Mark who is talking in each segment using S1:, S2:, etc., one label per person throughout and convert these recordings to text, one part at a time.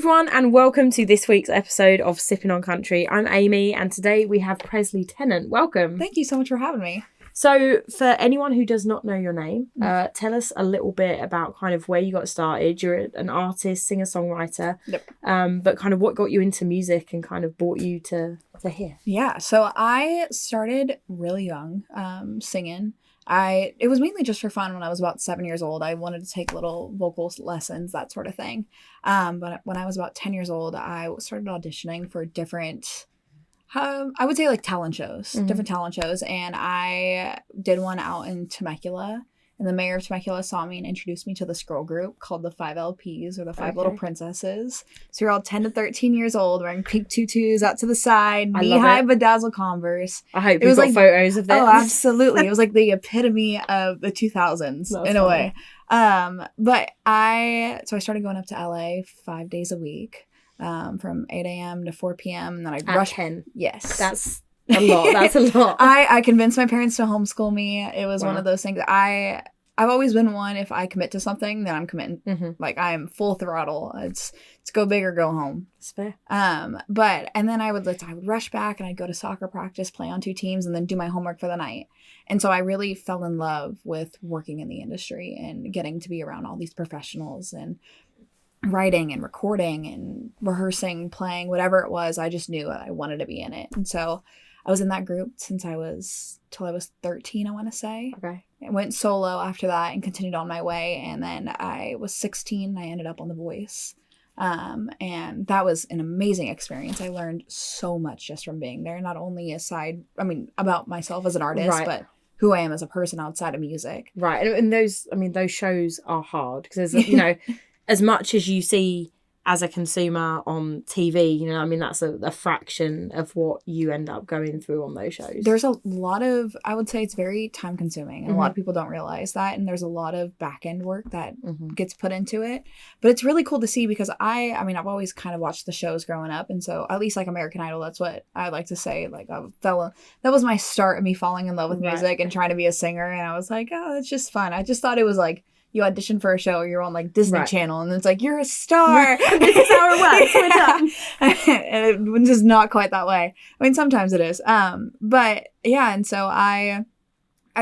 S1: everyone, and welcome to this week's episode of Sippin On Country. I'm Amy, and today we have Presley Tennant. Welcome.
S2: Thank you so much for having me.
S1: So, for anyone who does not know your name, tell us a little bit about kind of where you got started. You're an artist, singer-songwriter, but kind of what got you into music and kind of brought you to here.
S2: Yeah, so I started really young singing. It was mainly just for fun when I was about 7 years old. I wanted to take little vocal lessons, that sort of thing. But when I was about 10 years old, I started auditioning for different, I would say like talent shows, different talent shows. And I did one out in Temecula. And the mayor of Temecula saw me and introduced me to this girl group called the 5 LPs, or the Five Little Princesses. So you're all 10 to 13 years old, wearing pink tutus out to the side, knee-high bedazzled Converse.
S1: I hope you've got photos of this.
S2: Oh, absolutely. It was like the epitome of the 2000s in a way. But I started going up to LA 5 days a week, from 8 a.m. to 4 p.m. And then I'd rush
S1: 10.
S2: Yes.
S1: That's a lot. That's a lot.
S2: I convinced my parents to homeschool me. It was one of those things. I've always been one, if I commit to something, then I'm committing. Like, I'm full throttle. It's go big or go home.
S1: That's fair.
S2: And then I would rush back and I'd go to soccer practice, play on 2 teams, and then do my homework for the night. And so I really fell in love with working in the industry and getting to be around all these professionals and writing and recording and rehearsing, playing, whatever it was. I just knew I wanted to be in it. And so I was in that group since till I was 13, I want to say.
S1: Okay.
S2: I went solo after that and continued on my way. And then I was 16 and I ended up on The Voice. And that was an amazing experience. I learned so much just from being there, not only about myself as an artist, but who I am as a person outside of music.
S1: Right. And those shows are hard because there's, as much as you see as a consumer on TV, that's a fraction of what you end up going through on those shows. There's
S2: a lot of, I would say it's very time consuming. And a lot of people don't realize that. And there's a lot of back end work that gets put into it. But it's really cool to see because I've always kind of watched the shows growing up. And so at least like American Idol, that's what I like to say. Like that was my start of me falling in love with music and trying to be a singer. And I was like, oh, it's just fun. I just thought it was like, you audition for a show, you're on like Disney Channel, and it's like, you're a star. This is how it works. We're done. And it's just not quite that way. I mean, sometimes it is. But yeah, and so I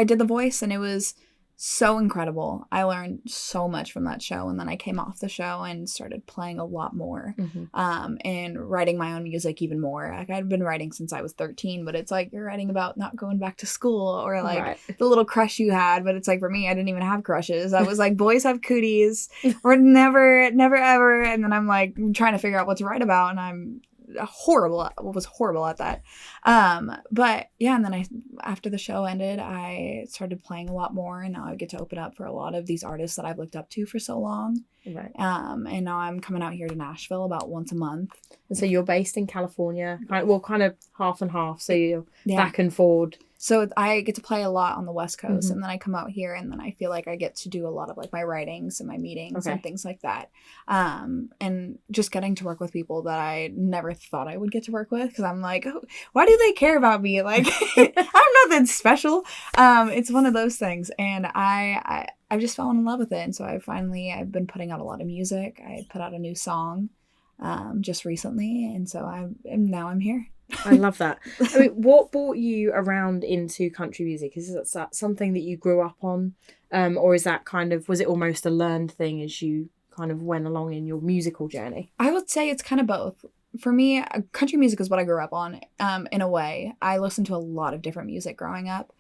S2: did The Voice, and it was so incredible. I learned so much from that show, and then I came off the show and started playing a lot more, and writing my own music even more. Like, I'd been writing since I was 13, but it's like you're writing about not going back to school or like the little crush you had. But it's like for me, I didn't even have crushes. I was like, boys have cooties, or never ever. And then I'm like trying to figure out what to write about, and I'm horrible at that. But yeah, and then after the show ended, I started playing a lot more, and now I get to open up for a lot of these artists that I've looked up to for so long. Right. And now I'm coming out here to Nashville about once a month.
S1: And so you're based in California, well, kind of half and half. So you're back and forward.
S2: So I get to play a lot on the West Coast, and then I come out here, and then I feel like I get to do a lot of like my writings and my meetings and things like that. And just getting to work with people that I never thought I would get to work with, because I'm like, oh, why do they care about me? Like, I'm nothing special. It's one of those things, and I've just fallen in love with it. And so I've been putting out a lot of music. I put out a new song just recently, and so I'm here.
S1: I love that. I mean, what brought you around into country music? Is that something that you grew up on? Or is that was it almost a learned thing as you kind of went along in your musical journey?
S2: I would say it's kind of both. For me, country music is what I grew up on, in a way. I listened to a lot of different music growing up,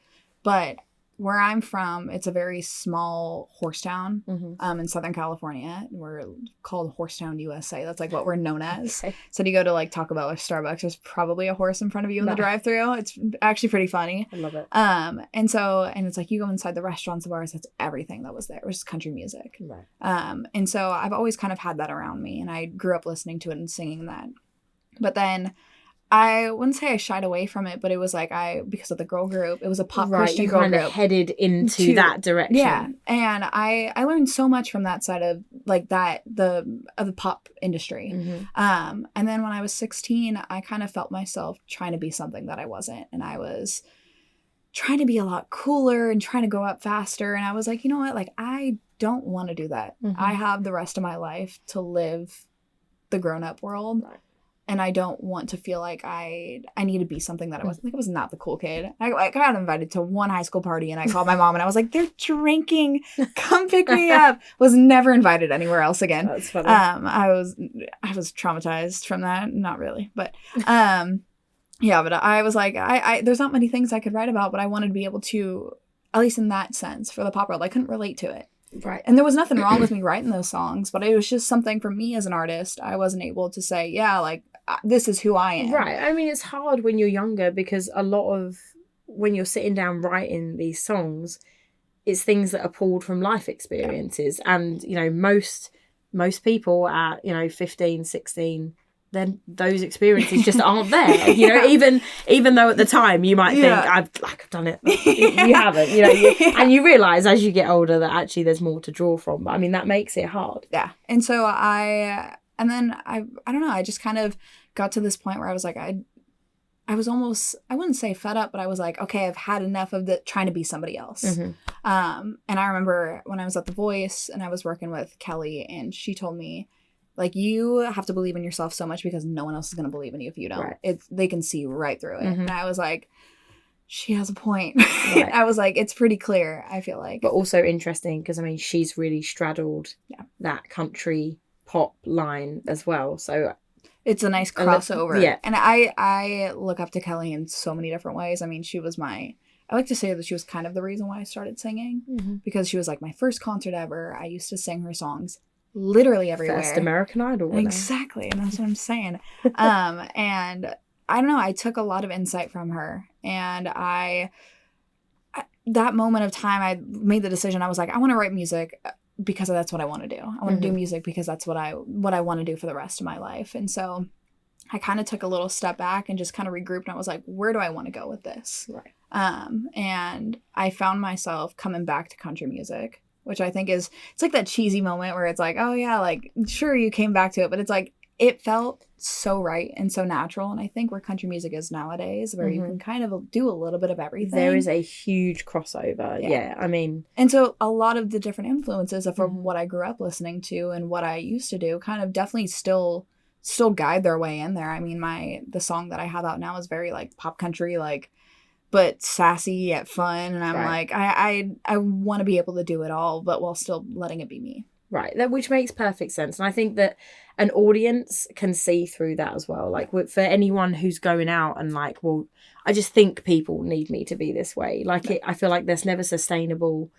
S2: but where I'm from, it's a very small horse town in Southern California. We're called Horsetown, USA. That's like what we're known as. Okay. So you go to like Taco Bell or Starbucks, there's probably a horse in front of you in the drive-thru. It's actually pretty funny.
S1: I love it.
S2: And it's like you go inside the restaurants, the bars, that's everything that was there. It was just country music.
S1: Right.
S2: And so I've always kind of had that around me, and I grew up listening to it and singing that. But then I wouldn't say I shied away from it, but it was like because of the girl group, it was a pop Christian girl group.
S1: You kind of headed into that direction.
S2: Yeah, and I learned so much from that side of like of the pop industry. And then when I was 16, I kind of felt myself trying to be something that I wasn't, and I was trying to be a lot cooler and trying to go up faster. And I was like, you know what? Like, I don't want to do that. I have the rest of my life to live the grown-up world.
S1: Right.
S2: And I don't want to feel like I need to be something that I wasn't. Like, I was not the cool kid. I got invited to one high school party, and I called my mom, and I was like, "They're drinking. Come pick me up." Was never invited anywhere else again.
S1: That's funny.
S2: I was traumatized from that. Not really, but yeah. But I was like, I there's not many things I could write about, but I wanted to be able to, at least in that sense, for the pop world. I couldn't relate to it.
S1: Right.
S2: And there was nothing wrong with me writing those songs, but it was just something for me as an artist. I wasn't able to say, yeah, like, this is who I am.
S1: Right. I mean, it's hard when you're younger because a lot of when you're sitting down writing these songs, it's things that are pulled from life experiences. Yeah. And, you know, most people at, you know, 15, 16, then those experiences just aren't there. You know, even though at the time you might think, I've done it. You haven't, you know, and you realise as you get older that actually there's more to draw from. But I mean, that makes it hard.
S2: Yeah. And so I don't know, I just kind of got to this point where I was like, I was almost, I wouldn't say fed up, but I was like, okay, I've had enough of trying to be somebody else. Mm-hmm. And I remember when I was at The Voice and I was working with Kelly, and she told me, like, you have to believe in yourself so much because no one else is going to believe in you if you don't. Right. They can see right through it. Mm-hmm. And I was like, she has a point. Right. I was like, it's pretty clear, I feel like.
S1: But also interesting because, I mean, she's really straddled that country pop line as well. So
S2: it's a nice crossover. Yeah. And I look up to Kelly in so many different ways. I mean, I like to say that she was kind of the reason why I started singing, mm-hmm. because she was like my first concert ever. I used to sing her songs literally everywhere.
S1: First American Idol winner.
S2: Exactly. And that's what I'm saying. And I don't know, I took a lot of insight from her. And that moment of time, I made the decision. I was like, I want to write music because that's what I want to do. I want to do music because that's what I want to do for the rest of my life. And so I kind of took a little step back and just kind of regrouped. And I was like, where do I want to go with this?
S1: Right.
S2: And I found myself coming back to country music, which I think it's like that cheesy moment where it's like, oh yeah, like, sure, you came back to it, but it's like, it felt so right and so natural. And I think where country music is nowadays, where you can kind of do a little bit of everything.
S1: There is a huge crossover. Yeah. I mean.
S2: And so a lot of the different influences from what I grew up listening to and what I used to do kind of definitely still guide their way in there. I mean, the song that I have out now is very like pop country, like, but sassy yet fun. And I'm like, I want to be able to do it all, but while still letting it be me.
S1: Right, which makes perfect sense. And I think that an audience can see through that as well. Like, for anyone who's going out and like, well, I just think people need me to be this way. Like, I feel like that's never sustainable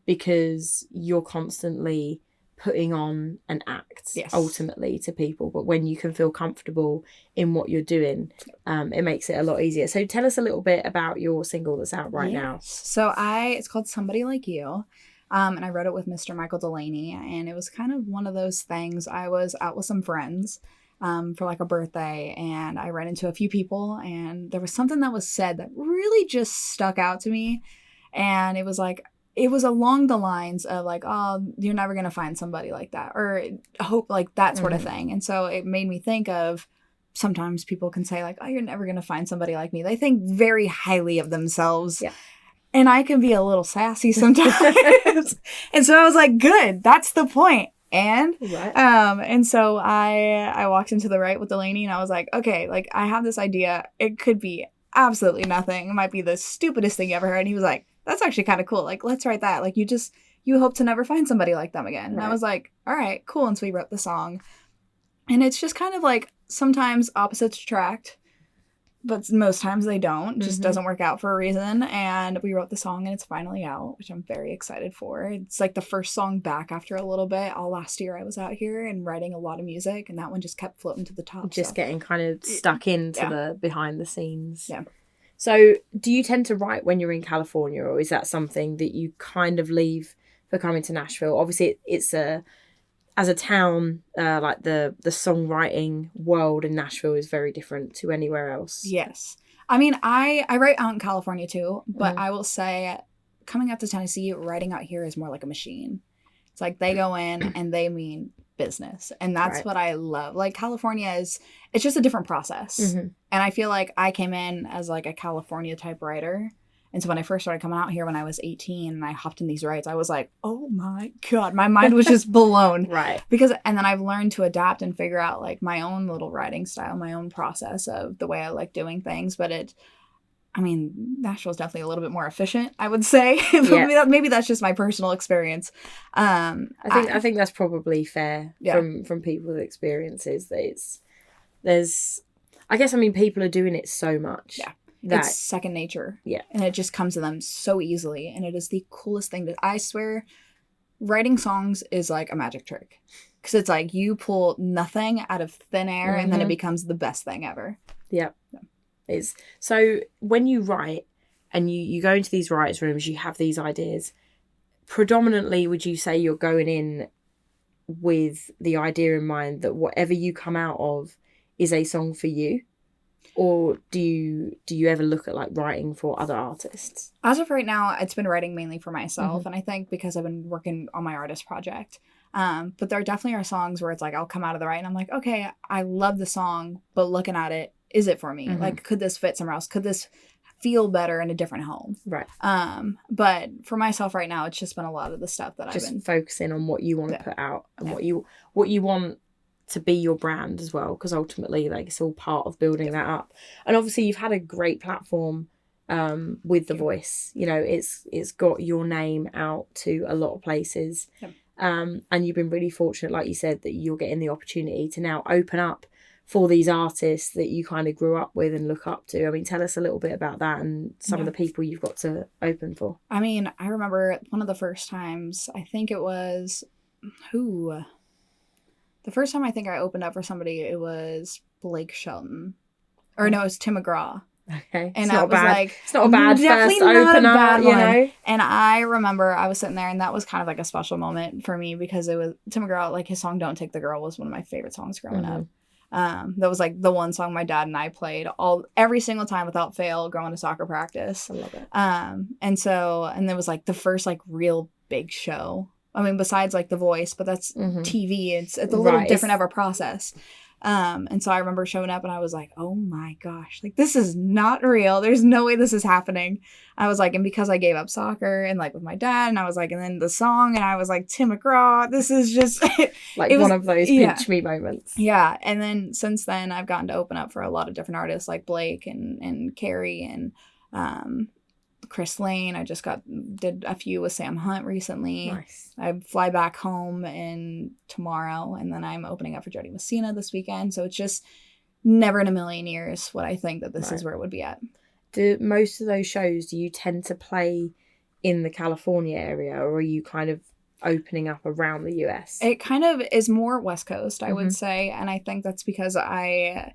S1: because you're constantly putting on an act, ultimately, to people. But when you can feel comfortable in what you're doing, it makes it a lot easier. So tell us a little bit about your single that's out right now.
S2: So it's called Somebody Like You. And I wrote it with Mr. Michael Delaney, and it was kind of one of those things. I was out with some friends for like a birthday, and I ran into a few people, and there was something that was said that really just stuck out to me. And it was along the lines of like, oh, you're never going to find somebody like that, or hope, like that sort of thing. And so it made me think of, sometimes people can say like, oh, you're never going to find somebody like me. They think very highly of themselves. Yeah. And I can be a little sassy sometimes. And so I was like, good, that's the point. And so I walked into the right with Delaney, and I was like, okay, like, I have this idea. It could be absolutely nothing. It might be the stupidest thing you ever heard. And he was like, that's actually kind of cool. Like, let's write that. Like, you hope to never find somebody like them again. And I was like, all right, cool. And so we wrote the song. And it's just kind of like, sometimes opposites attract, but most times they don't. It just doesn't work out for a reason. And we wrote the song, and it's finally out, which I'm very excited for. It's like the first song back after a little bit. All last year I was out here and writing a lot of music, and that one just kept floating to the top.
S1: Just getting kind of stuck into the behind the scenes. Yeah. So do you tend to write when you're in California, or is that something that you kind of leave for coming to Nashville? Obviously, it's as a town, like the songwriting world in Nashville is very different to anywhere else.
S2: Yes. I mean, I write out in California too, but I will say coming out to Tennessee, writing out here is more like a machine. It's like they go in and they mean business. And that's what I love. Like, California it's just a different process. And I feel like I came in as like a California type writer. And so when I first started coming out here when I was 18 and I hopped in these rides, I was like, oh my God, my mind was just blown.
S1: Right.
S2: And then I've learned to adapt and figure out like my own little writing style, my own process of the way I like doing things. But Nashville's definitely a little bit more efficient, I would say. Maybe that's just my personal experience.
S1: I think that's probably fair from people's experiences. People are doing it so much.
S2: Yeah. It's second nature.
S1: Yeah.
S2: And it just comes to them so easily. And it is the coolest thing I swear, writing songs is like a magic trick. Because it's like you pull nothing out of thin air and then it becomes the best thing ever.
S1: Yeah. So when you write and you go into these writers' rooms, you have these ideas. Predominantly, would you say you're going in with the idea in mind that whatever you come out of is a song for you? Or do you ever look at like writing for other artists?
S2: As of right now, it's been writing mainly for myself. And I think because I've been working on my artist project. But there definitely are songs where it's like I'll come out of the write and I'm like, okay, I love the song, but looking at it, is it for me? Like, could this fit somewhere else? Could this feel better in a different home?
S1: Right.
S2: But for myself right now, it's just been a lot of the stuff that
S1: I've been focusing on what you want to put out and what you want to be your brand as well, because ultimately like it's all part of building that up. And obviously you've had a great platform with The Voice. You know, it's got your name out to a lot of places. And you've been really fortunate, like you said, that you're getting the opportunity to now open up for these artists that you kind of grew up with and look up to. I mean, tell us a little bit about that and some of the people you've got to open for.
S2: I mean, I remember one of the first times, I think it was the first time I think I opened up for somebody, it was Blake Shelton. Or no, it was Tim McGraw.
S1: Okay.
S2: And I was like,
S1: it's not a bad first opener, you know?
S2: And I remember I was sitting there and that was kind of like a special moment for me because it was Tim McGraw, like his song Don't Take the Girl was one of my favorite songs growing up. That was like the one song my dad and I played every single time without fail going to soccer practice.
S1: I love it.
S2: And it was like the first like real big show. I mean, besides like The Voice, but that's TV. It's a little different of a process. And so I remember showing up and I was like, oh my gosh, like this is not real. There's no way this is happening. I was like, and because I gave up soccer and like with my dad and I was like, and then the song and I was like, Tim McGraw, this is just
S1: like one of those pinch me moments.
S2: Yeah. And then since then I've gotten to open up for a lot of different artists like Blake and Carrie and, Chris Lane. I just did a few with Sam Hunt recently.
S1: Nice. I
S2: fly back home tomorrow, and then I'm opening up for Jody Messina this weekend. So it's just never in a million years what I think that this is where it would be at.
S1: Do most of those shows, do you tend to play in the California area, or are you kind of opening up around the US?
S2: It kind of is more West Coast, I would say, and I think that's because I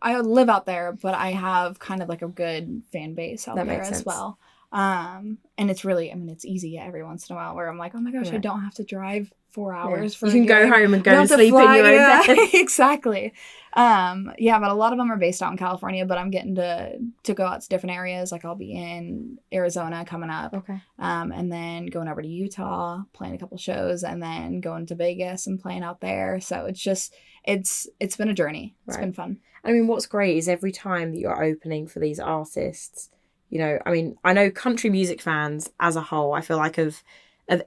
S2: live out there, but I have kind of like a good fan base out there as well. And it's really, it's easy every once in a while where I'm like, oh my gosh, I don't have to drive 4 hours for
S1: you can go home and go to sleep in your own bed.
S2: Exactly. But a lot of them are based out in California, but I'm getting to go out to different areas. Like I'll be in Arizona coming up.
S1: Okay.
S2: And then going over to Utah, playing a couple shows, and then going to Vegas and playing out there. So it's just, it's been a journey. It's been fun.
S1: I mean, what's great is every time that you're opening for these artists, you know, I mean, I know country music fans as a whole, I feel like of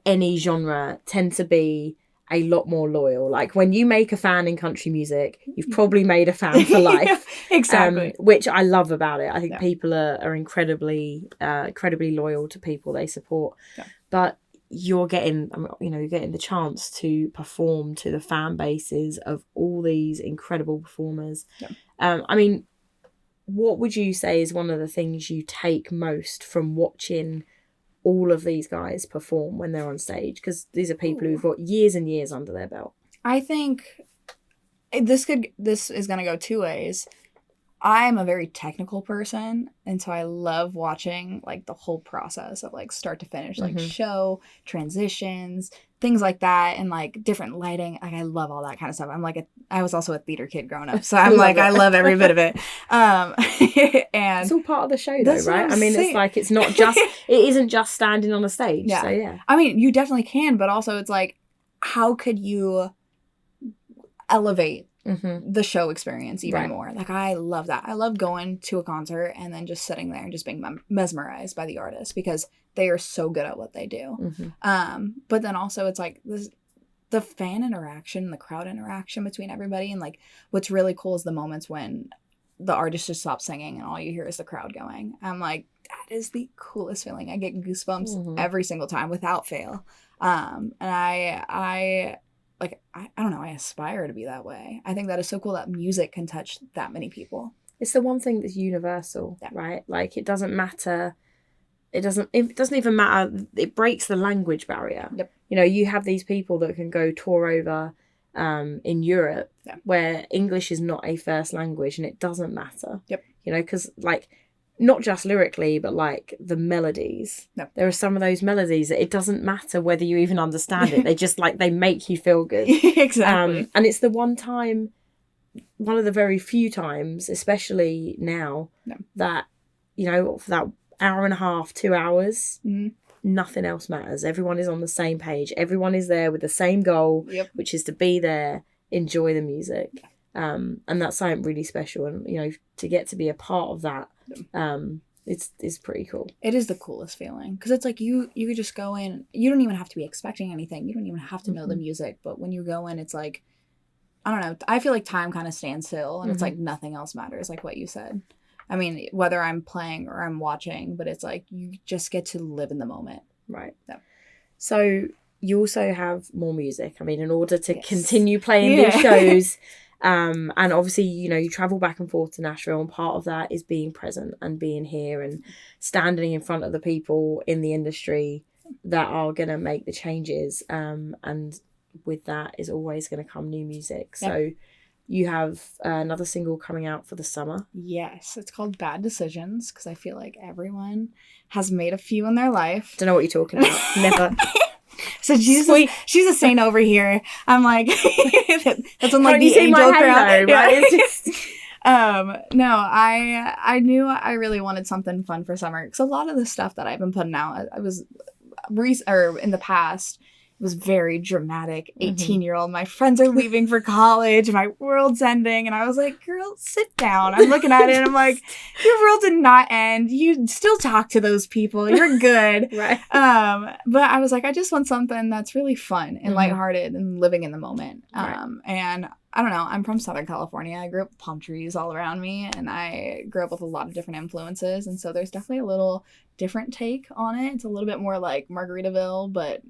S1: any genre tend to be a lot more loyal. Like when you make a fan in country music, you've probably made a fan for life.
S2: Exactly.
S1: Which I love about it. I think people are incredibly loyal to people they support. Yeah. But you're getting the chance to perform to the fan bases of all these incredible performers. Yeah. I mean, what would you say is one of the things you take most from watching all of these guys perform when they're on stage? Because these are people who've got years and years under their belt.
S2: I think this is going to go two ways. I'm a very technical person, and so I love watching like the whole process of like start to finish, like show transitions, things like that, and like different lighting. Like I love all that kind of stuff. I was also a theater kid growing up, so I'm like I love every bit of it. And
S1: it's all part of the show, though, right? I mean, it's like it's not just it isn't just standing on a stage. Yeah. So yeah,
S2: I mean, you definitely can, but also it's like, how could you elevate the show experience even more. Like, I love that. I love going to a concert and then just sitting there and just being mesmerized by the artist because they are so good at what they do. But then also it's like the fan interaction, the crowd interaction between everybody, and like what's really cool is the moments when the artist just stops singing and all you hear is the crowd going. I'm like, that is the coolest feeling. I get goosebumps every single time without fail. And I don't know, I aspire to be that way. I think that is so cool that music can touch that many people.
S1: It's the one thing that's universal, right? Like, it doesn't matter. It doesn't even matter. It breaks the language barrier. You know, you have these people that can go tour over in Europe where English is not a first language, and it doesn't matter. You know, because like, not just lyrically, but like the melodies. There are some of those melodies that it doesn't matter whether you even understand it. They just like, they make you feel good.
S2: Exactly.
S1: And it's the one of the very few times, especially now, that, you know, for that hour and a half, 2 hours, nothing else matters. Everyone is on the same page. Everyone is there with the same goal, which is to be there, enjoy the music. And that's something really special. And, you know, to get to be a part of that, it's pretty cool.
S2: It is the coolest feeling because it's like you could just go in. You don't even have to be expecting anything. You don't even have to know the music. But when you go in, it's like, I don't know. I feel like time kind of stands still, and it's like nothing else matters, like what you said. I mean, whether I'm playing or I'm watching, but it's like you just get to live in the moment.
S1: Right. So you also have more music. I mean, in order to continue playing these shows, and obviously, you know, you travel back and forth to Nashville, and part of that is being present and being here and standing in front of the people in the industry that are going to make the changes. And with that is always going to come new music. So you have another single coming out for the summer. Yes,
S2: it's called Bad Decisions because I feel like everyone has made a few in their life.
S1: Don't know what you're talking about. Never.
S2: So she's a saint over here. I'm like, that's on like the angel crowd. No, I knew I really wanted something fun for summer because a lot of the stuff that I've been putting out, I was in the past. Was very dramatic. 18-year-old. My friends are leaving for college. My world's ending. And I was like, girl, sit down. I'm looking at it and I'm like, your world did not end. You still talk to those people. You're good.
S1: Right.
S2: But I was like, I just want something that's really fun and lighthearted and living in the moment. And I don't know. I'm from Southern California. I grew up with palm trees all around me. And I grew up with a lot of different influences. And so there's definitely a little different take on it. It's a little bit more like Margaritaville, but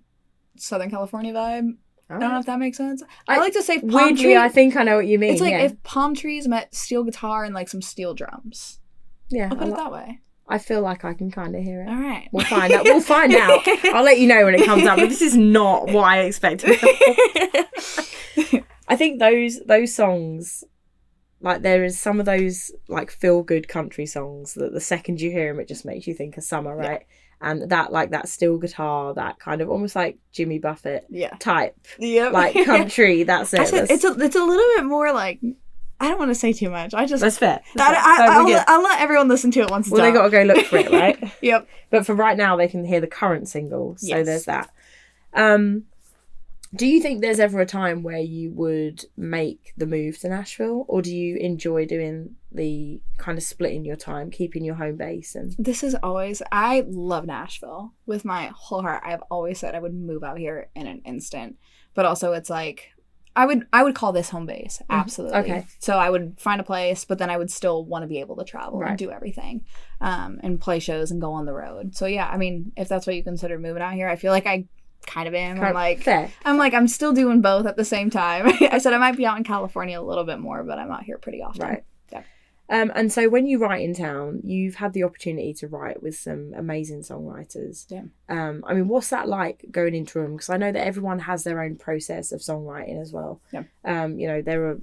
S2: Southern California vibe. I don't know if that makes sense. I like to say palm tree.
S1: I think I know what you mean.
S2: It's like if palm trees met steel guitar and like some steel drums.
S1: Yeah,
S2: I'll put it that way.
S1: I feel like I can kind of hear it.
S2: All right,
S1: we'll find out. We'll find out. I'll let you know when it comes out. But this is not what I expected. I think those songs, like there is some of those like feel good country songs that the second you hear them, it just makes you think of summer, right? Yeah. And that steel guitar, that kind of almost like Jimmy Buffett type, like country. That's it.
S2: It's a little bit more like, I don't want to say too much.
S1: That's fair.
S2: I'll let everyone listen to it once it's done.
S1: Well, they got to go look for it, right?
S2: Yep.
S1: But for right now, they can hear the current single. So there's that. Do you think there's ever a time where you would make the move to Nashville, or do you enjoy doing the kind of splitting your time, keeping your home base? And
S2: I love Nashville with my whole heart. I've always said I would move out here in an instant, but also it's like I would call this home base. Absolutely.
S1: Okay.
S2: So I would find a place, but then I would still want to be able to travel and do everything, and play shows and go on the road. So yeah, I mean, if that's what you consider moving out here, I feel like I kind of am. I'm still doing both at the same time. I said I might be out in California a little bit more, but I'm out here pretty often.
S1: Right. Yeah. And so when you write in town, you've had the opportunity to write with some amazing songwriters.
S2: Yeah.
S1: I mean, what's that like going into a room? Because I know that everyone has their own process of songwriting as well.
S2: Yeah.
S1: You know, there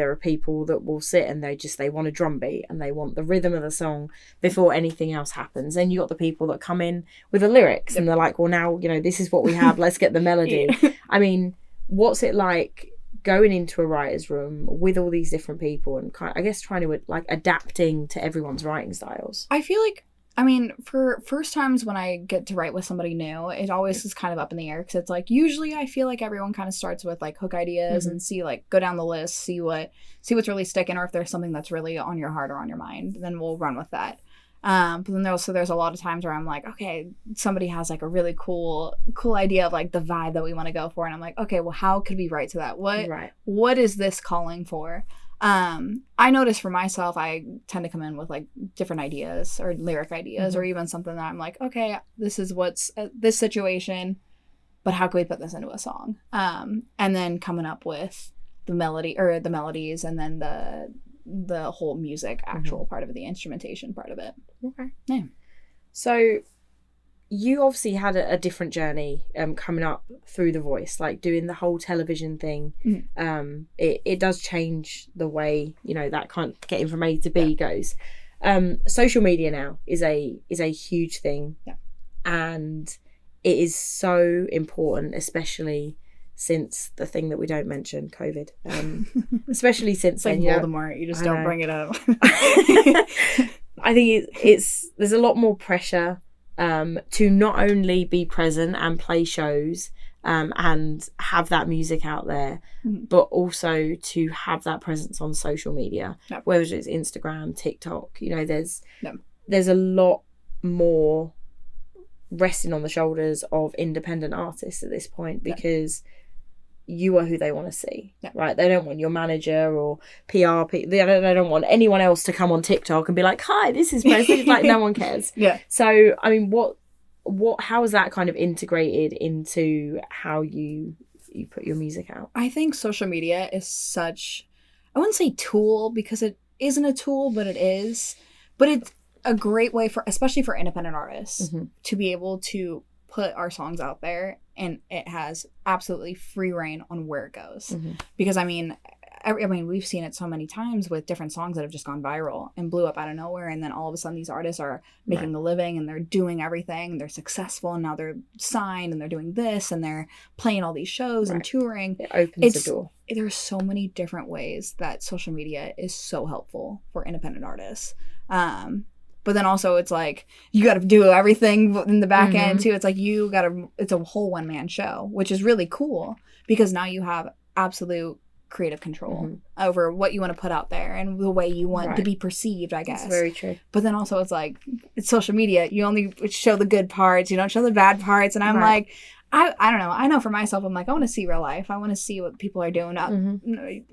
S1: are people that will sit and they want a drum beat and they want the rhythm of the song before anything else happens. Then you got the people that come in with the lyrics and they're like, well, now, you know, this is what we have. Let's get the melody. I mean, what's it like going into a writer's room with all these different people and I guess trying to like adapting to everyone's writing styles?
S2: I feel like I mean, for first times when I get to write with somebody new, it always is kind of up in the air because it's like usually I feel like everyone kind of starts with like hook ideas and see like go down the list, see what's really sticking, or if there's something that's really on your heart or on your mind, then we'll run with that. But then there's a lot of times where I'm like, okay, somebody has like a really cool idea of like the vibe that we want to go for, and I'm like, okay, well, how could we write to that? What is this calling for? I notice for myself, I tend to come in with like different ideas or lyric ideas or even something that I'm like, okay, this is what's this situation, but how can we put this into a song? And then coming up with the melodies and then the whole music actual part of it, the instrumentation part of it.
S1: Okay.
S2: Yeah.
S1: So you obviously had a different journey coming up through The Voice, like doing the whole television thing. It does change the way, you know, that can't getting from A to B goes. Social media now is a huge thing.
S2: Yeah.
S1: And it is so important, especially since the thing that we don't mention, COVID. Especially since
S2: it's like
S1: then,
S2: Voldemort, you just don't bring it up.
S1: I think there's a lot more pressure to not only be present and play shows and have that music out there, but also to have that presence on social media, whether it's Instagram, TikTok. You know, there's a lot more resting on the shoulders of independent artists at this point because you are who they want to see, right? They don't want your manager or PR people. They don't want anyone else to come on TikTok and be like, "Hi, this is Presley." Like, no one cares.
S2: Yeah.
S1: So, I mean, how is that kind of integrated into how you put your music out?
S2: I think social media is such, I wouldn't say tool because it isn't a tool, but it is. But it's a great way for, especially for independent artists, to be able to put our songs out there, and it has absolutely free reign on where it goes. Because I mean, we've seen it so many times with different songs that have just gone viral and blew up out of nowhere, and then all of a sudden these artists are making the living and they're doing everything and they're successful, and now they're signed and they're doing this and they're playing all these shows and touring.
S1: It opens the door.
S2: There's so many different ways that social media is so helpful for independent artists. But then also it's like, you got to do everything in the back end too. It's like it's a whole one-man show, which is really cool because now you have absolute creative control over what you want to put out there and the way you want to be perceived, I guess.
S1: That's very true.
S2: But then also it's like, it's social media. You only show the good parts. You don't show the bad parts. And I'm like, I don't know. I know for myself, I'm like, I want to see real life. I want to see what people are doing.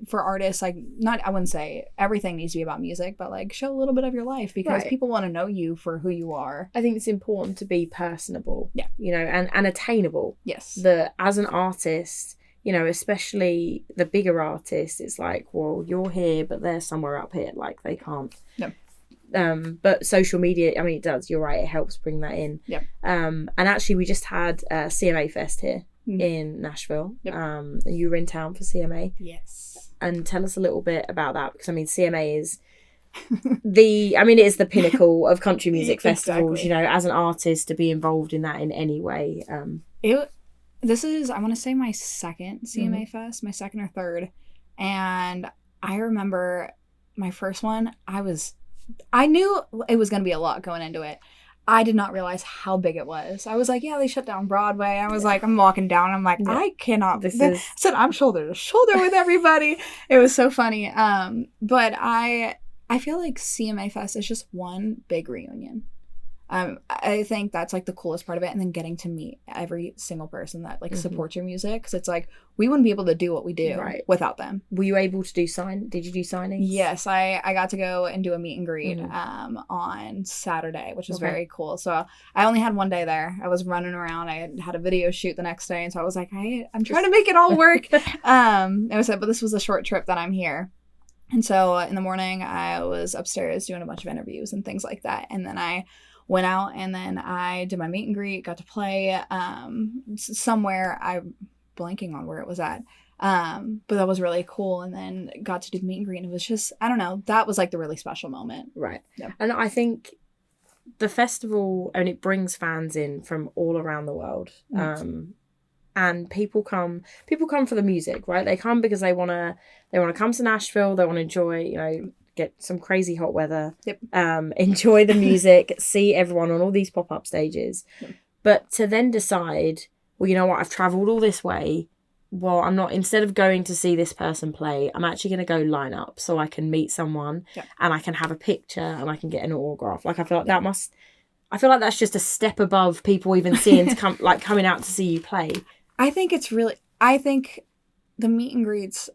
S2: For artists, like, I wouldn't say everything needs to be about music, but like show a little bit of your life because people want to know you for who you are.
S1: I think it's important to be personable, you know, and attainable.
S2: Yes.
S1: As an artist, you know, especially the bigger artists, it's like, well, you're here, but they're somewhere up here. Like, they can't. No. But social media, I mean, it does. You're right. It helps bring that in.
S2: Yep.
S1: And actually, we just had CMA Fest here in Nashville. Yep. You were in town for CMA.
S2: Yes.
S1: And tell us a little bit about that, because I mean, CMA is it is the pinnacle of country music festivals. Exactly. You know, as an artist, to be involved in that in any way.
S2: This is, I want to say, my second CMA Fest, my second or third, and I remember my first one. I knew it was going to be a lot going into it. I did not realize how big it was. I was like, they shut down Broadway. I was like, I'm walking down. I'm like, I cannot. I said, I'm shoulder to shoulder with everybody. It was so funny. But I feel like CMA Fest is just one big reunion. I think that's like the coolest part of it, and then getting to meet every single person that like supports your music, because it's like we wouldn't be able to do what we do without them.
S1: Were you able to did you do signings?
S2: Yes, I got to go and do a meet and greet on Saturday, which was very cool. So I only had one day there. I was running around. I had a video shoot the next day, and so I was like, I'm trying to make it all work. But this was a short trip that I'm here. And so in the morning I was upstairs doing a bunch of interviews and things like that, and then I went out and then I did my meet and greet, got to play somewhere. I'm blanking on where it was at. But that was really cool. And then got to do the meet and greet, and it was just, I don't know, that was like the really special moment. Right.
S1: Yeah. And I think the festival, and it brings fans in from all around the world. And people come for the music, right? They come because they want to come to Nashville. They want to enjoy, you know, get some crazy hot weather,
S2: Yep.
S1: Enjoy the music, see everyone on all these pop-up stages. Yep. But to then decide, well, you know what, I've travelled all this way. Well, I'm not, instead of going to see this person play, I'm actually going to go line up so I can meet someone and I can have a picture and I can get an autograph. Like, I feel like I feel like that's just a step above people even seeing to come, like coming out to see you play. I think
S2: the meet and greets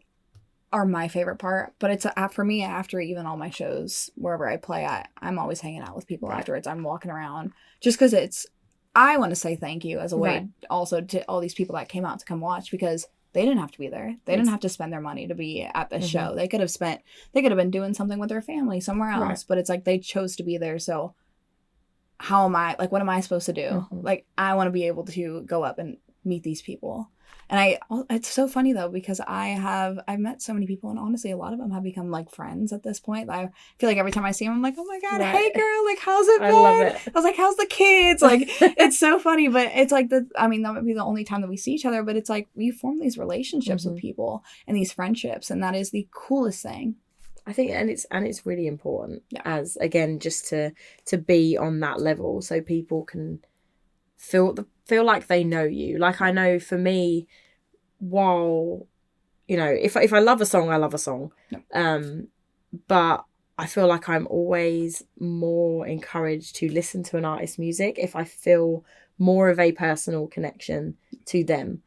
S2: are my favorite part, but it's for me, after even all my shows, wherever I play, I'm always hanging out with people afterwards. I'm walking around just because I want to say thank you as a way also to all these people that came out to come watch, because they didn't have to be there. They didn't have to spend their money to be at this show. They could have been doing something with their family somewhere else, but it's like they chose to be there. So how am I, like, what am I supposed to do? Like, I want to be able to go up and meet these people. And it's so funny though, because I've met so many people, and honestly, a lot of them have become like friends at this point. I feel like every time I see them, I'm like, oh my God, hey girl, like, how's it been? I love it. I was like, how's the kids? Like, it's so funny, but it's like that would be the only time that we see each other, but it's like we form these relationships with people and these friendships, and that is the coolest thing.
S1: I think, and it's really important as, again, just to be on that level so people can feel like they know you. Like, I know for me, while, you know, if I love a song, I love a song. But I feel like I'm always more encouraged to listen to an artist's music if I feel more of a personal connection to them.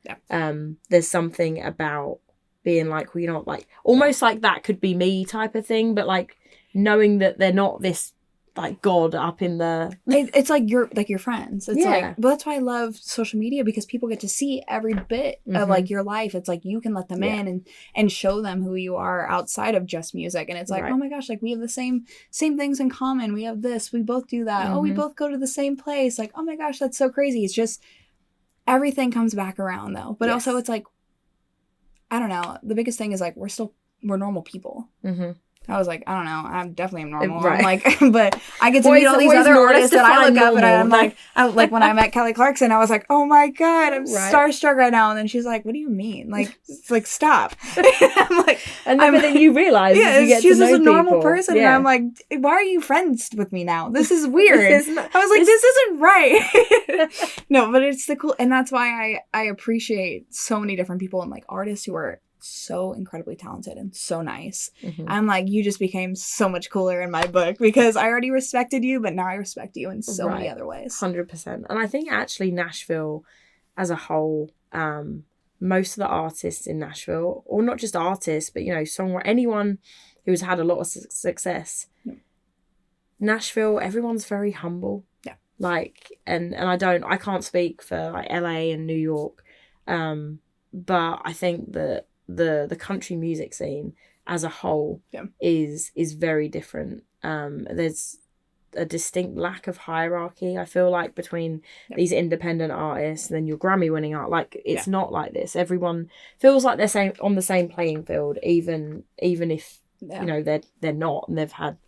S1: There's something about being like, well, you know, like, almost like that could be me type of thing, but like knowing that they're not this like God up in the
S2: it's like your friends. It's like, but that's why I love social media, because people get to see every bit of like your life. It's like you can let them in and show them who you are outside of just music, and it's like, oh my gosh, like we have the same things in common. We have this, we both do that. Oh, we both go to the same place. Like, oh my gosh, that's so crazy. It's just everything comes back around though. But also it's like, I don't know, the biggest thing is like we're normal people. I was like, I don't know, I definitely am normal. I'm like, but I get to meet all these other artists that I look up, and I'm like, when I met Kelly Clarkson, I was like, oh my God, I'm starstruck right now. And then she's like, what do you mean? Like, it's like, stop. I'm like,
S1: and then you realize,
S2: she's just a normal person, and I'm like, why are you friends with me now? This is weird. I was like, this isn't right. No, but it's the cool, and that's why I appreciate so many different people and like artists who are so incredibly talented and so nice. I'm like, you just became so much cooler in my book, because I already respected you, but now I respect you in so many other ways.
S1: 100%. And I think actually Nashville as a whole, most of the artists in Nashville, or not just artists, but, you know, anyone who's had a lot of success, Nashville, everyone's very humble. Like, and I can't speak for like LA and New York, but I think that the country music scene as a whole is very different. There's a distinct lack of hierarchy, I feel like, between these independent artists and then your Grammy winning art. Like, it's not like this. Everyone feels like they're on the same playing field, even if you know they're not, and they've had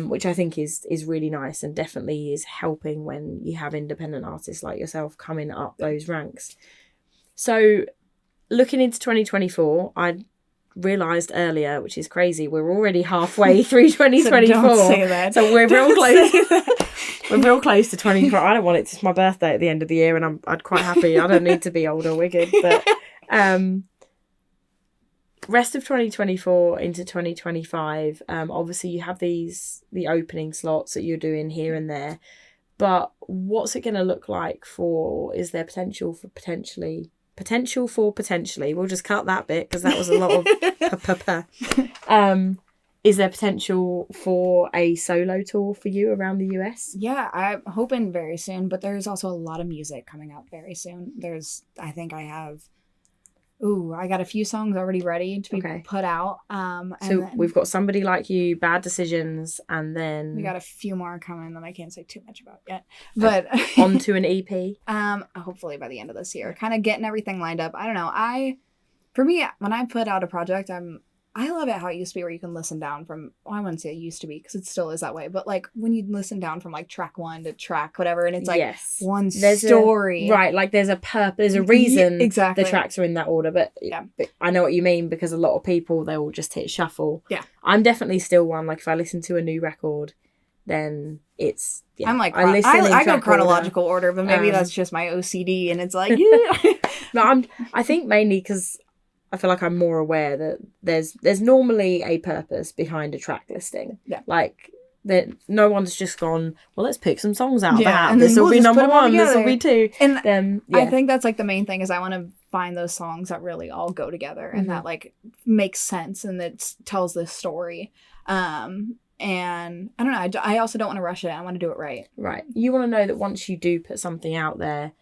S1: which I think is really nice, and definitely is helping when you have independent artists like yourself coming up those ranks. So looking into 2024, I realised earlier, which is crazy, we're already halfway through 2024. So don't say that. So we're real close. We're real close to 2024. I don't want it. It's my birthday at the end of the year, and I'd quite happy. I don't need to be old or wicked. But rest of 2024 into 2025, obviously you have the opening slots that you're doing here and there. But what's it going to look like is there potential for potentially, we'll just cut that bit because that was a lot of is there potential for a solo tour for you around the US?
S2: Yeah, I'm hoping very soon, but there's also a lot of music coming out very soon. I got a few songs already ready to be put out.
S1: So we've got Somebody Like You, Bad Decisions, and then
S2: we got a few more coming that I can't say too much about yet. But
S1: onto an EP.
S2: Hopefully by the end of this year. Kind of getting everything lined up. I don't know. For me, when I put out a project, I love it how it used to be where you can listen down from, well, I wouldn't say it used to be because it still is that way, but like when you listen down from like track 1 to track whatever, and it's like one story.
S1: Right, like there's a purpose, there's a reason
S2: exactly.
S1: the tracks are in that order, but I know what you mean, because a lot of people, they will just hit shuffle.
S2: Yeah.
S1: I'm definitely still one, like if I listen to a new record, then it's,
S2: I'm like, I go chronological order, but maybe that's just my OCD, and it's like,
S1: No, I think mainly because I feel like I'm more aware that there's normally a purpose behind a track listing.
S2: Yeah.
S1: Like that no one's just gone, well, let's pick some songs out of the hat.
S2: And
S1: this will be number 1,
S2: together.
S1: this will be 2.
S2: And I think that's like the main thing is I want to find those songs that really all go together and that like makes sense and that tells this story. And I don't know, I also don't want to rush it. I want to do it right.
S1: Right. You want to know that once you do put something out there,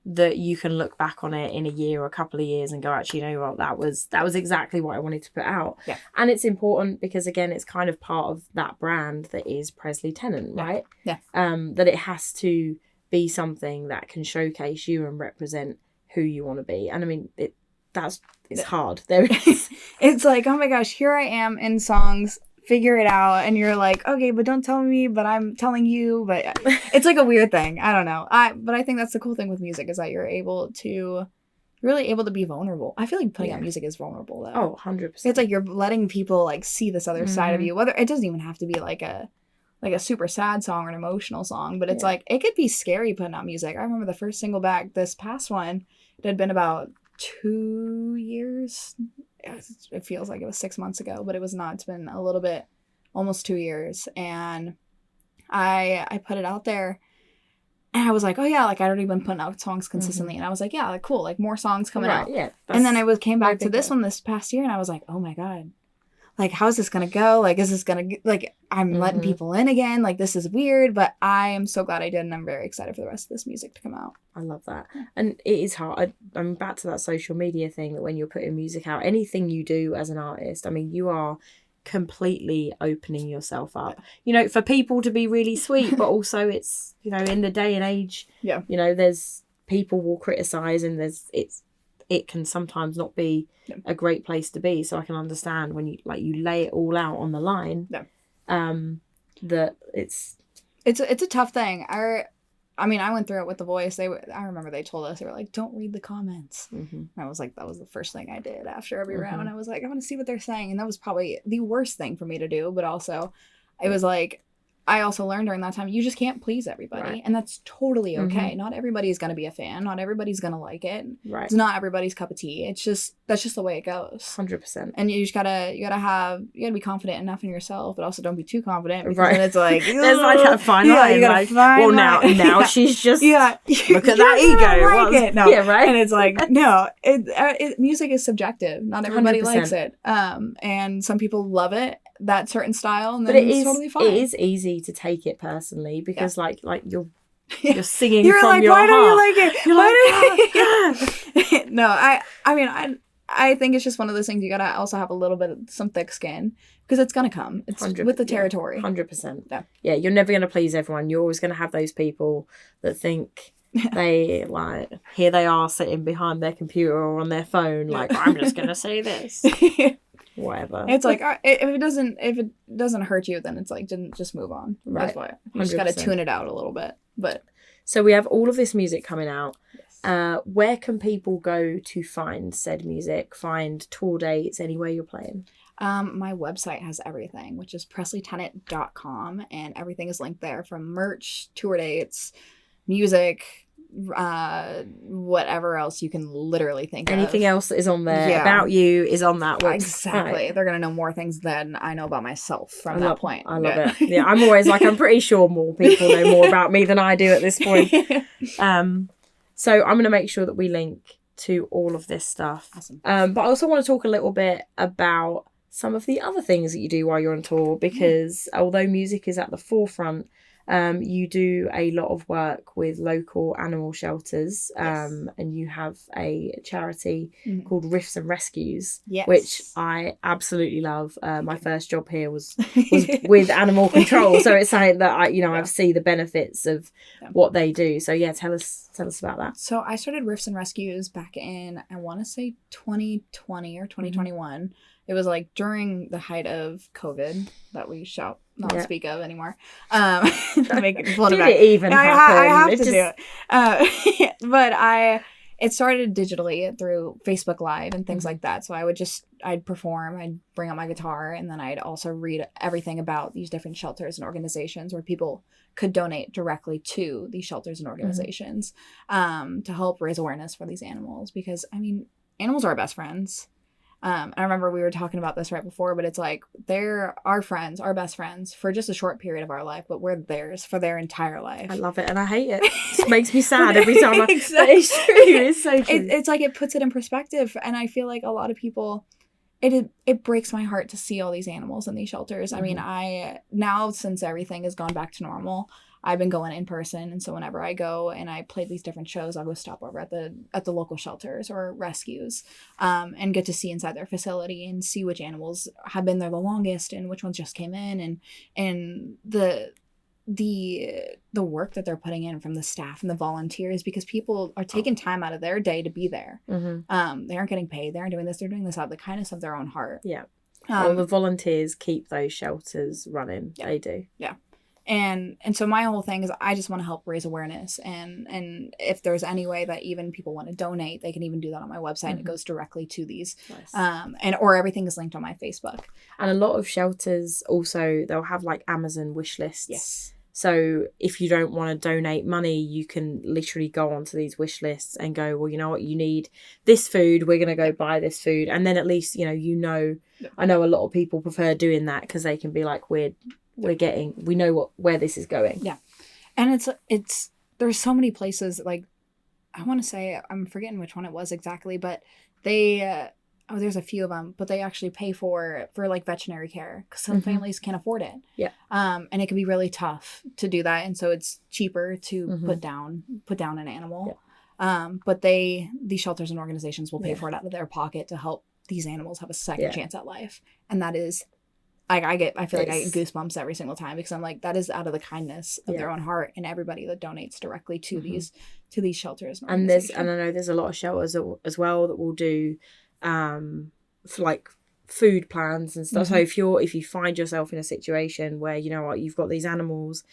S1: that you can look back on it in a year or a couple of years and go, actually, you know what, that was exactly what I wanted to put out.
S2: Yeah.
S1: And it's important because, again, it's kind of part of that brand that is Presley Tennant, right?
S2: Yeah.
S1: That it has to be something that can showcase you and represent who you want to be. And I mean, it's hard. There is.
S2: It's like, oh my gosh, here I am in songs, figure it out, and you're like, okay, but don't tell me, but I'm telling you. But it's like a weird thing. I don't know. But I think that's the cool thing with music is that you're really able to be vulnerable. I feel like putting out music is vulnerable though.
S1: Oh, 100%.
S2: It's like you're letting people like see this other side of you. Whether it doesn't even have to be like a super sad song or an emotional song, but it's like it could be scary putting out music. I remember the first single back, this past one, it had been about 2 years. It feels like it was 6 months ago, but it was not. It's been a little bit, almost 2 years. And I put it out there and I was like, oh yeah, like I'd already been putting out songs consistently. And I was like, yeah, like cool, like more songs coming out.
S1: Yeah.
S2: And then I came back to this one this past year and I was like, oh my God, like, how's this going to go? Like, is this going to, like, I'm letting people in again. Like, this is weird, but I am so glad I did. And I'm very excited for the rest of this music to come out.
S1: I love that. And it is hard. I'm back to that social media thing that when you're putting music out, anything you do as an artist, I mean, you are completely opening yourself up, you know, for people to be really sweet, but also it's, you know, in the day and age, you know, there's people will criticize and it can sometimes not be a great place to be. So I can understand when you lay it all out on the line, that it's
S2: a tough thing. I mean, I went through it with The Voice. I remember they told us, they were like, don't read the comments. And I was like, that was the first thing I did after every round. I was like, I want to see what they're saying. And that was probably the worst thing for me to do. But also, it was like, I also learned during that time, you just can't please everybody. Right. And that's totally okay. Not everybody's going to be a fan. Not everybody's going to like it. Right. It's not everybody's cup of tea. That's just the way it goes.
S1: 100%.
S2: And you just gotta be confident enough in yourself, but also don't be too confident. Because then it's like,
S1: there's like a fine line. You gotta find now she's just, look at that ego.
S2: No. Yeah, right. And it's like, no, music is subjective. Not everybody 100%. Likes it. And some people love it, that certain style, and then it's totally fine.
S1: It is easy to take it personally because like you're singing
S2: you're
S1: from
S2: like,
S1: your
S2: why
S1: heart.
S2: Don't you like it?
S1: You're like,
S2: No, I mean, I think it's just one of those things you gotta also have a little bit of some thick skin because it's gonna come. It's with the territory.
S1: 100%. Yeah, you're never gonna please everyone. You're always gonna have those people that think they like here they are sitting behind their computer or on their phone like I'm just gonna say this. Whatever.
S2: It's like if it doesn't hurt you, then it's like just move on. Right. That's why you just gotta tune it out a little bit. But
S1: so we have all of this music coming out. Yes. Where can people go to find said music? Find tour dates? Anywhere you're playing?
S2: My website has everything, which is presleytennant.com, and everything is linked there from merch, tour dates, music. Whatever else you can literally think
S1: anything else that is on there about you is on that website.
S2: Exactly. They're gonna know more things than I know about myself from that point.
S1: I love it. Yeah, I'm always like, I'm pretty sure more people know more about me than I do at this point. So I'm gonna make sure that we link to all of this stuff.
S2: Awesome.
S1: But I also want to talk a little bit about some of the other things that you do while you're on tour, because although music is at the forefront, you do a lot of work with local animal shelters, and you have a charity called Riffs Rescues, which I absolutely love. My first job here was with animal control, so it's something that I see the benefits of what they do. So tell us about that.
S2: So I started Riffs Rescues back in, I want to say 2020 or 2021. it was like during the height of COVID that we shall not speak of anymore. Make it
S1: Did it even happen?
S2: I have to do it. But it started digitally through Facebook Live and things like that. So I'd perform, I'd bring out my guitar, and then I'd also read everything about these different shelters and organizations where people could donate directly to these shelters and organizations to help raise awareness for these animals. Because, I mean, animals are our best friends. I remember we were talking about this right before, but it's like they're our friends, our best friends for just a short period of our life, but we're theirs for their entire life.
S1: I love it and I hate it. It makes me sad every time.
S2: Exactly.
S1: It's true. It's so true.
S2: It's like it puts it in perspective, and I feel like a lot of people, it breaks my heart to see all these animals in these shelters. I mean, now since everything has gone back to normal, I've been going in person, and so whenever I go and I play these different shows, I'll go stop over at the local shelters or rescues, and get to see inside their facility and see which animals have been there the longest and which ones just came in, and the work that they're putting in from the staff and the volunteers, because people are taking time out of their day to be there. They aren't getting paid. They aren't doing this. They're doing this out of the kindness of their own heart.
S1: Yeah. All the volunteers keep those shelters running. Yeah. They do.
S2: Yeah. And so my whole thing is I just want to help raise awareness, and if there's any way that even people want to donate, they can even do that on my website, and it goes directly to these. Nice. Or everything is linked on my Facebook.
S1: And a lot of shelters also, they'll have like Amazon wish lists.
S2: Yes.
S1: So if you don't want to donate money, you can literally go onto these wish lists and go, well, you know what, you need this food, we're going to go buy this food. And then at least, I know a lot of people prefer doing that because they can be like, we know where this is going.
S2: Yeah. And it's there's so many places, like, I want to say, I'm forgetting which one it was exactly, but they there's a few of them, but they actually pay for like veterinary care because some families can't afford it.
S1: Yeah.
S2: And it can be really tough to do that, and so it's cheaper to put down an animal. Yeah. But these shelters and organizations will pay for it out of their pocket to help these animals have a second chance at life. And that is, I feel like I get goosebumps every single time, because I'm like, that is out of the kindness of their own heart, and everybody that donates directly to these shelters.
S1: And I know there's a lot of shelters as well that will do for like food plans and stuff. So if you find yourself in a situation where you've got these animals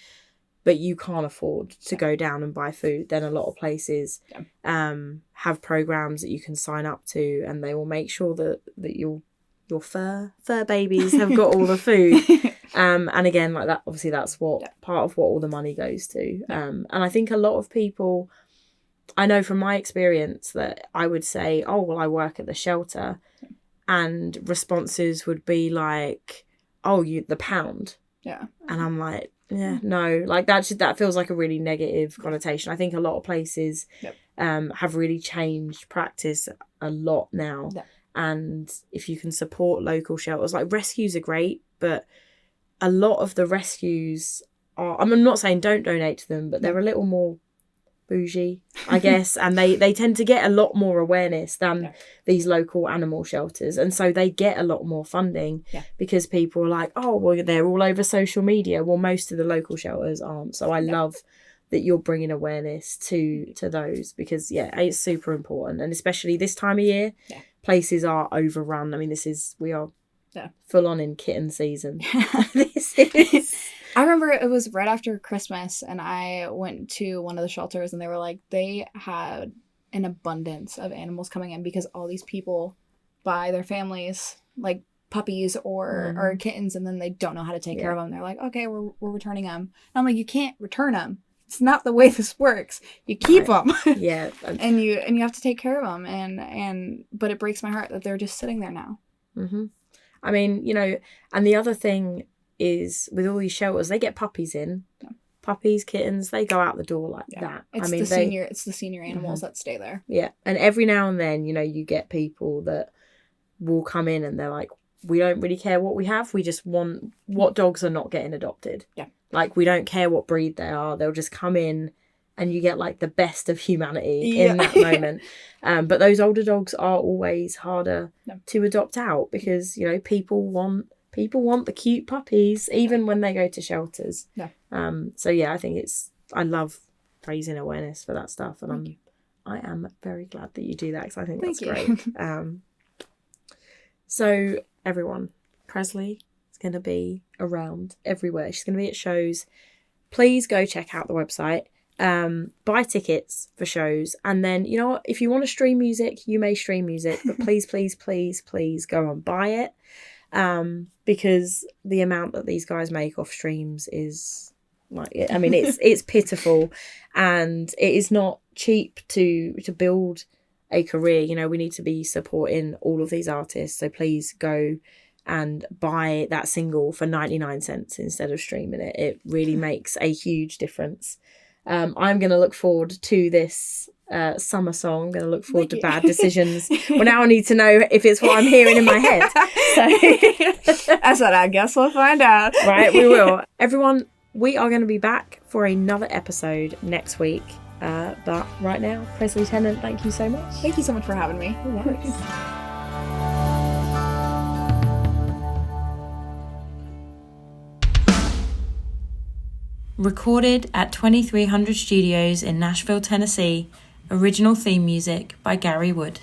S1: but you can't afford to go down and buy food, then a lot of places have programs that you can sign up to, and they will make sure that your Furbabies have got all the food. And again, like that, obviously that's what part of what all the money goes to. And I think a lot of people, I know from my experience that I would say, oh, well, I work at the shelter, and responses would be like, oh, the pound. Yeah. And I'm like, yeah, no, like that feels like a really negative connotation. I think a lot of places have really changed practice a lot now. Yeah. And if you can support local shelters, like rescues are great, but a lot of the rescues are, I'm not saying don't donate to them, but they're a little more bougie, I guess. And they tend to get a lot more awareness than these local animal shelters. And so they get a lot more funding because people are like, oh, well, they're all over social media. Well, most of the local shelters aren't. So I love that you're bringing awareness to those, because, it's super important. And especially this time of year, places are overrun. I mean, we are full on in kitten season. This is...
S2: I remember it was right after Christmas, and I went to one of the shelters, and they were like, they had an abundance of animals coming in because all these people buy their families like puppies or kittens, and then they don't know how to take care of them. They're like, okay, we're returning them. And I'm like, you can't return them. It's not the way this works. You keep them.
S1: Yeah.
S2: and you have to take care of them. But it breaks my heart that they're just sitting there now.
S1: Mm-hmm. I mean, and the other thing is with all these shelters, they get puppies in. Yeah. Puppies, kittens, they go out the door like that.
S2: It's the senior animals that stay there.
S1: Yeah. And every now and then, you get people that will come in and they're like, we don't really care what we have. We just want what dogs are not getting adopted. Yeah. Like, we don't care what breed they are. They'll just come in and you get like the best of humanity in that moment. But those older dogs are always harder to adopt out because, people want the cute puppies even when they go to shelters. Yeah. So I think I love raising awareness for that stuff, and I am very glad that you do that because I think that's great. So everyone, Presley is going to be around everywhere. She's going to be at shows. Please go check out the website. Buy tickets for shows, and then, you know what, if you want to stream music, you may stream music, but please go and buy it, because the amount that these guys make off streams is like, I mean, it's pitiful, and it is not cheap to build a career. You know, we need to be supporting all of these artists, so please go and buy that single for 99 cents instead of streaming it. It really makes a huge difference. I'm going to look forward to this summer song. I'm going to look forward to Bad Decisions. Well, now I need to know if it's what I'm hearing in my head. So
S2: I said, I guess we'll find out.
S1: Right, we will. Everyone, we are going to be back for another episode next week. But right now, Presley Tennant, thank you so much.
S2: Thank you so much for having me.
S1: No worries. Recorded at 2300 Studios in Nashville, Tennessee. Original theme music by Gary Wood.